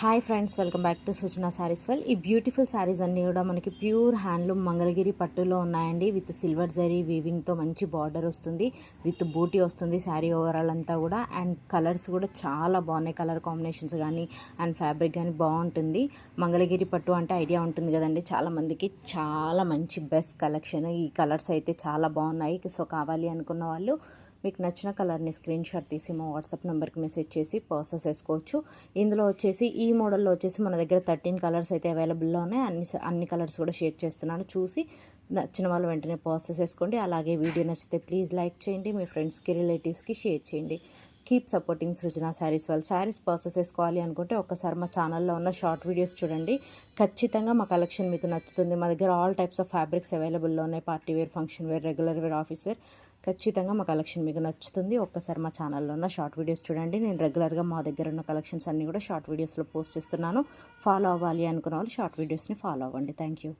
Hi friends, welcome back to సూచన శారీస్. ఈ beautiful saris అన్నీ కూడా మనకి ప్యూర్ హ్యాండ్లూమ్ మంగళగిరి పట్టులో ఉన్నాయండి. విత్ సిల్వర్ జరీ వీవింగ్తో మంచి బార్డర్ వస్తుంది, విత్ బూటీ వస్తుంది శారీ ఓవరాల్ అంతా కూడా. అండ్ కలర్స్ కూడా చాలా బాగున్నాయి, కలర్ కాంబినేషన్స్ కానీ అండ్ ఫ్యాబ్రిక్ కానీ బాగుంటుంది. మంగళగిరి పట్టు అంటే ఐడియా ఉంటుంది కదండి చాలామందికి. చాలా మంచి బెస్ట్ కలెక్షన్. ఈ కలర్స్ అయితే చాలా బాగున్నాయి. సో కావాలి అనుకున్న వాళ్ళు మీకు నచ్చిన కలర్ని స్క్రీన్ షాట్ తీసి మా వాట్సాప్ నెంబర్కి మెసేజ్ చేసి పర్చేస్ చేసుకోవచ్చు. ఇందులో వచ్చేసి ఈ మోడల్లో వచ్చేసి మన దగ్గర 13 కలర్స్ అయితే అవైలబుల్లో ఉన్నాయి. అన్ని కలర్స్ కూడా షేర్ చేస్తున్నాను. చూసి నచ్చిన వాళ్ళు వెంటనే పర్చేస్ చేసుకోండి. అలాగే వీడియో నచ్చితే ప్లీజ్ లైక్ చేయండి, మీ ఫ్రెండ్స్కి రిలేటివ్స్కి షేర్ చేయండి. కీప్ సపోర్టింగ్ సృజన శారీస్. వాళ్ళు శారీస్ పర్చేస్ చేసుకోవాలి అనుకుంటే ఒక్కసారి మా ఛానల్లో ఉన్న షార్ట్ వీడియోస్ చూడండి. ఖచ్చితంగా మా కలెక్షన్ మీకు నచ్చుతుంది. మా దగ్గర ఆల్ టైప్స్ ఆఫ్ ఫ్యాబ్రిక్స్ అవైలబుల్లో ఉన్నాయి. Party wear, function wear, regular wear, office wear. ఖచ్చితంగా మా కలెక్షన్ మీకు నచ్చుతుంది. ఒక్కసారి మా ఛానల్లో ఉన్న షార్ట్ వీడియోస్ చూడండి. నేను రెగ్యులర్గా మా దగ్గర ఉన్న కలెక్షన్స్ అన్నీ కూడా షార్ట్ వీడియోస్లో పోస్ట్ చేస్తున్నాను. ఫాలో అవ్వాలి అనుకున్న వాళ్ళు షార్ట్ వీడియోస్ని ఫాలో అవ్వండి. Thank you.